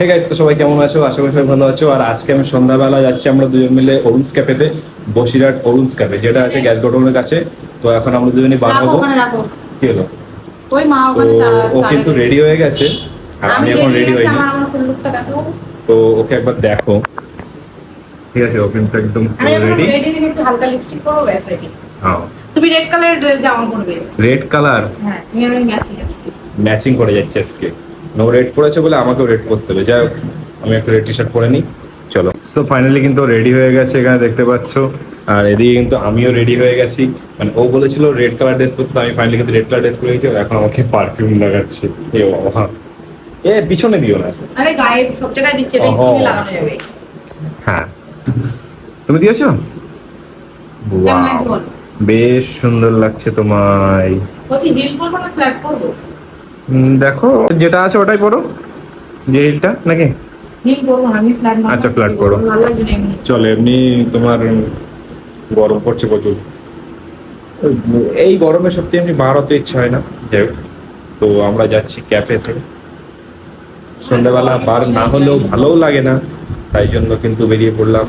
Hey guys, তো সবাই কেমন আছো? আশা করি সবাই ভালো আছো। আর আজকে আমি সন্ধ্যাবেলা যাচ্ছি আমরা দুজন মিলে অরুণস ক্যাফেতে, বসিরহাট অরুণস ক্যাফে, যেটা আছে গ্যাস গোডাউনের কাছে। তো এখন আমরা দুজনেই বার হবো। কি হলো? ওই মা তো ওখানে ও কিন্তু রেডি হয়ে গেছে আর আমি এখন রেডি হইনি। আমার ফুল লুকটা দেখো। তো ওকে একবার দেখো। ঠিক আছে, ও কিন্তু একদম রেডি। রেডি দিন একটু হালকা লিপস্টিক করো, ব্যাস রেডি। হ্যাঁ, তুমি রেড কালারের জামা পরবে। Red colour? হ্যাঁ, তুমি আমি ম্যাচিং আজকে। ম্যাচিং করে যাচ্ছে আজকে। নো রেড পরেছে বলে আমাকেও রেড করতে হবে। যাই হোক, আমি একটা রেড টি শার্ট পরে নিই। চলো। সো ফাইনালি কিন্তু রেডি হয়ে গেছে, এখানে দেখতে পাচ্ছ। আর এদিকে কিন্তু আমিও রেডি হয়ে গেছি। মানে ও বলেছিল রেড কালার ড্রেস পরতে, আমি ফাইনালি কিন্তু রেড কালার ড্রেস পরে গেছি। এখন আমাকে পারফিউম লাগাচ্ছে। এ বাবা, এ পিছনে দিও না। আরে গায়ে সব জায়গায় দিচ্ছে, এটা স্কিনে লাগানো যাবে। হ্যাঁ, তুমি দিয়েছো? ওয়াও, বেশ সুন্দর লাগছে তোমায়। বলছি হিল পরবো না ফ্ল্যাট পরবো? দেখো, যেটা আছে ওটাই পরো। যে হিলটা নাকি? হিল পরবো না, আমি ফ্ল্যাট। আচ্ছা, ফ্ল্যাট পরো। ভালো লাগে না এমনি। চলো, এমনি তোমার গরম পড়ছে প্রচুর। এই গরমে সত্যি এমনি বার হতে ইচ্ছা হয় না। যাই হোক, তো আমরা যাচ্ছি ক্যাফেতে। সন্ধ্যাবেলা বার না হলেও ভালোও লাগে না, তাই জন্য কিন্তু বেরিয়ে পড়লাম।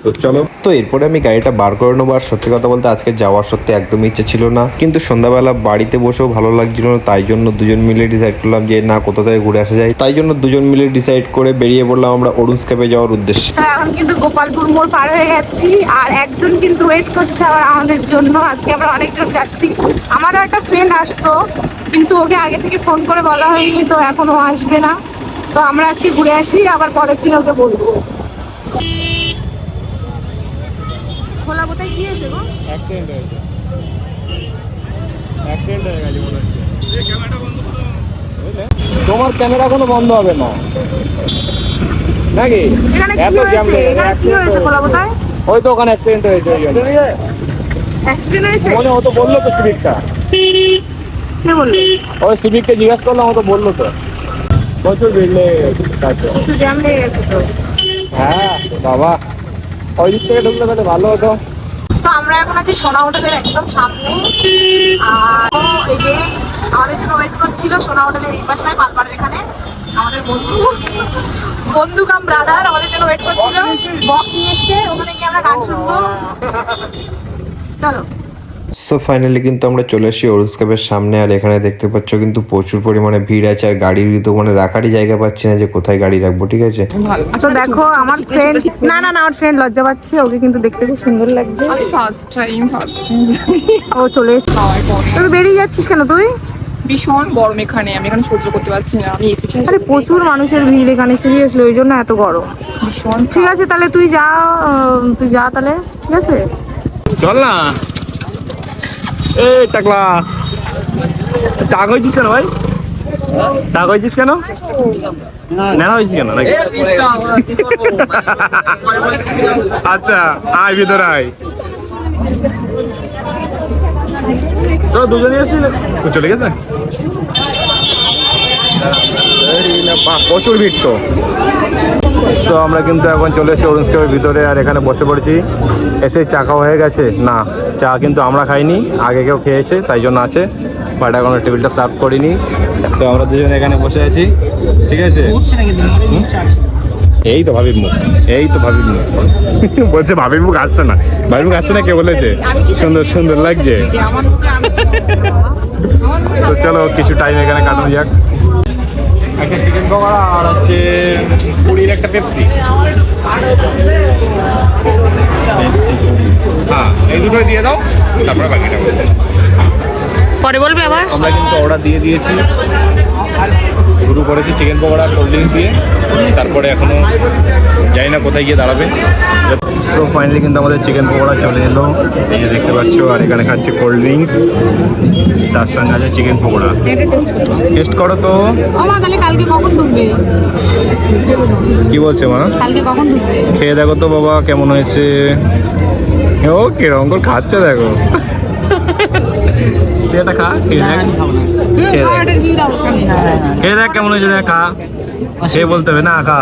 তো চলো। তো এরপরে আমি গাড়িটা বার করে নেবো। আর সত্যি কথা বলতে আজকে যাওয়ার সত্যি একদমই ইচ্ছে ছিল না, কিন্তু সন্ধ্যাবেলা বাড়িতে বসেও ভালো লাগছিল না, তাই জন্য দুজন মিলে ডিসাইড করলাম যে না, কোথা থেকে ঘুরে আসা যায়। তাই জন্য দুজন মিলে ডিসাইড করে বেরিয়ে পড়লাম আমরা অরুণস ক্যাফে যাওয়ার উদ্দেশ্যে। এখন কিন্তু গোপালপুর মোড় পার হয়ে গেছি, আর একজন কিন্তু ওয়েট করছে আবার আমাদের জন্য। আজকে আমরা অনেকজন যাচ্ছি। আমারও একটা ফ্রেন্ড আসতো, কিন্তু ওকে আগে থেকে ফোন করে বলা হয়নি, তো এখন ও আসবে না। তো আমরা আজকে ঘুরে আসি, আবার পরের দিন ওকে বলবো। খোলা কোথায় কি হয়েছে গো? অ্যাক্সিডেন্ট হয়ে গেছে মনে হচ্ছে। তোমার ক্যামেরা কোনো বন্ধ হবে না নাকি? এখানে কি এত জ্যাম হয়েছে? লেগে এখানে কি হয়েছে খোলা কোথায়? ওই তো ওখানে অ্যাক্সিডেন্ট হয়েছে। ওই জন্য অ্যাক্সিডেন্ট হয়েছে? মনে ও তো বললো তো সিভিকটা। কে বললো? ওই সিভিককে জিজ্ঞাসা করলাম, ও তো বললো তো প্রচুর ভিড় লেগে গেছে। একটু জ্যাম লেগে গেছে তো। হ্যাঁ বাবা, ওই দিক থেকে ঢুকলে তাহলে ভালো হতো। তো আমরা এখন আছি সোনা হোটেলের একদম সামনে। আর এই যে আমাদের জন্য ওয়েট করছিল সোনা হোটেলের এই পাশটায়, পালপাড়ের এখানে আমাদের বন্ধু কাম ব্রাদার আমাদের জন্য ওয়েট করছিল। বক্স নিয়ে এসছে, ওখানে গিয়ে আমরা গান শুনবো। চলো। সো ফাইনালি কিন্তু আমরা চলে আসি অরুণস ক্যাফের সামনে। আর এখানে দেখতে পাচ্ছ কিন্তু প্রচুর পরিমাণে ভিড় আছে, আর গাড়ির তো মানে রাখারই জায়গা পাচ্ছি না যে কোথায় গাড়ি রাখবো। ঠিক আছে, আচ্ছা দেখো আমার ফ্রেন্ড, না না না, আমার ফ্রেন্ড লজ্জা পাচ্ছে। ওকে কিন্তু দেখতে খুব সুন্দর লাগছে। ফার্স্ট টাইম ও চলে এসে তুই বেরিয়ে যাচ্ছিস কেন তুই? ভীষণ গরম এখানে, আমি এখানে সহ্য করতে পারছি না। আমি এসেছি আরে প্রচুর মানুষের ভিড় এখানে, সিরিয়াসলি ওই জন্য এত গরম। ভীষণ। ঠিক আছে তাহলে তুই যা তাহলে, ঠিক আছে। চল না। এই টাকলা, টাক হয়েছিস কেন ভাই? টাক হয়েছিস কেন? নেড়া হয়েছিস কেন নাকি? আচ্ছা, আয় ভিতরে আয়। চলো, দুজনই আসছি। চলে গেছে। প্রচুর ভিড় তো। সো আমরা কিন্তু এখন চলে এসেছি অরুণস ক্যাফের ভিতরে, আর এখানে বসে পড়েছি। এসে চা খাওয়া হয়ে গেছে না, চা কিন্তু আমরা খাইনি, আগে কেউ খেয়েছে তাই জন্য আছে, বাট এখন টেবিলটা সার্ভ করিনি। তো আমরা দুজন এখানে বসে আছি। ঠিক আছে, এই তো ভাবির মুখ, এই তো ভাবির মুখ। বলছে ভাবির মুখ আসছে না, ভাবির মুখ আসছে না, কে বলেছে? সুন্দর সুন্দর লাগছে। তো চলো কিছু টাইম এখানে কাটানো যাক। একটা চিকেন পকোড়া আর হচ্ছে 20 একটা পেপসি। হ্যাঁ, এই দুটোই দিয়ে দাও, তারপরে বাকিটা পরে বলবে আবার। আমরা কিন্তু অর্ডার দিয়ে দিয়েছি, শুরু করেছি চিকেন পকোড়া কোল্ড ড্রিঙ্ক দিয়ে। তারপরে এখনো জানি না কোথায় গিয়ে দাঁড়াবে। সো ফাইনালি কিন্তু আমাদের চিকেন পকোড়া চলে এলো, এই যে দেখতে পাচ্ছ। আর এখানে খাচ্ছে কোল্ড ড্রিঙ্কস, তার সঙ্গে আছে চিকেন পকোড়া। টেস্ট করো তো। ও মা, তাহলে কালকে কখন ঢুকবে? কি বলছে মা? কালকে কখন ঢুকবে? খেয়ে দেখো তো বাবা কেমন হয়েছে। ও কিরকম করে খাচ্ছে দেখো। এটা খা, খেয়ে দেখ, খেয়ে দেখ কেমন হয়েছে, দেখ খা, সে বলতে হবে না, খা।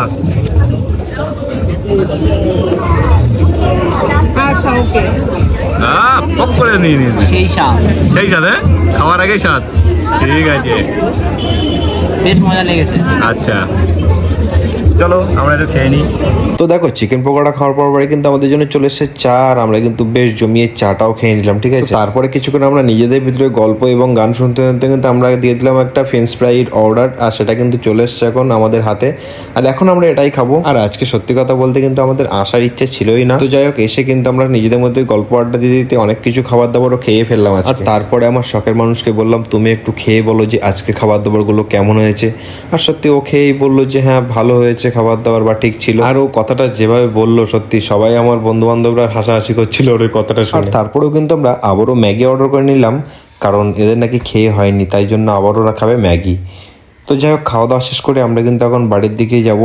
আচ্ছা ওকে। পপ করে নিয়ে নিন, সেই স্বাদ, সেই স্বাদ। খাওয়ার আগেই স্বাদ। ঠিক আছে, বেশ মজা লেগেছে। আচ্ছা চলো আমরা একটু খেয়ে নিই। তো দেখো চিকেন পকোড়া খাওয়ার পরে কিন্তু আমাদের জন্য চলে এসেছে চা, আর আমরা কিন্তু বেশ জমিয়ে চাটাও খেয়ে নিলাম, ঠিক আছে। তারপরে কিছুক্ষণ আমরা নিজেদের ভিতরে গল্প এবং গান শুনতে শুনতে কিন্তু আমরা দিয়ে দিলাম একটা ফ্রেঞ্চ ফ্রাইড অর্ডার, আর সেটা কিন্তু চলে এসছে এখন আমাদের হাতে, আর এখন আমরা এটাই খাবো। আর আজকে সত্যি কথা বলতে কিন্তু আমাদের আসার ইচ্ছে ছিলই না, তো যাই হোক এসে কিন্তু আমরা নিজেদের মধ্যে গল্প আড্ডা দিতে দিতে অনেক কিছু খাবার দাবারও খেয়ে ফেললাম আজকে। আর তারপরে আমার শখের মানুষকে বললাম তুমি একটু খেয়ে বলো যে আজকে খাবার দাবারগুলো কেমন হয়েছে, আর সত্যি ও খেয়েই বললো যে হ্যাঁ ভালো হয়েছে খাবার দাবার বা ঠিক ছিল। আর ও কথাটা যেভাবে বললো সত্যি সবাই আমার বন্ধু বান্ধবরা হাসাহাসি করছিল ওর ওই কথাটা শুনে। আর তারপরেও কিন্তু আমরা আবারও ম্যাগি অর্ডার করে নিলাম, কারণ এদের নাকি খেয়ে হয়নি, তাই জন্য আবারও ওরা খাবে ম্যাগি। তো যাই হোক খাওয়া দাওয়া শেষ করে আমরা কিন্তু এখন বাড়ির দিকেই যাব,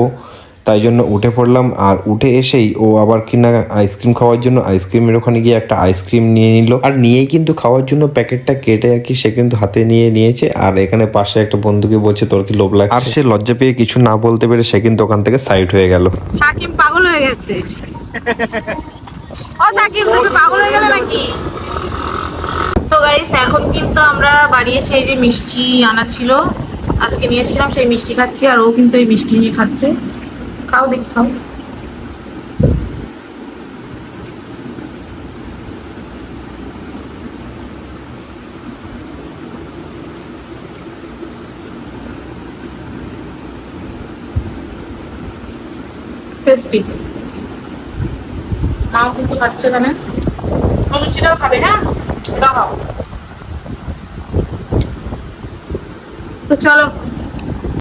তাই জন্য উঠে পড়লাম। আর উঠে এসেই ও আবার কিনা আইসক্রিম খাওয়ার জন্য আইসক্রিমের ওখানে গিয়ে একটা আইসক্রিম নিয়ে নিল, আর নিয়েই কিন্তু খাওয়ার জন্য প্যাকেটটা কেটে আর কি সে কিন্তু হাতে নিয়ে নিয়েছে। আর এখানে পাশে একটা বন্ধুকে বলছে তোর কি লোভ লাগছে, আর সে লজ্জা পেয়ে কিছু না বলতে পেরে সে কিন্তু ওখান থেকে সাইড হয়ে গেল। সাকিব পাগল হয়ে গেছে। ও সাকিব তুমি পাগল হয়ে গেলে নাকি? তো গাইস এখন কিন্তু আমরা বাড়ি এসে এই যে মিষ্টি আনা ছিল আজকে নিয়ে এসেছিলাম, সেই মিষ্টি খাচ্ছি, আর ও কিন্তু এই মিষ্টি নিয়ে খাচ্ছে। খাও দেখ খাও। টেস্টি। মাও কিন্তু খাচ্ছে এখানে, ও মিষ্টিটাও খাবে। হ্যাঁ এটাও খাও। তো চলো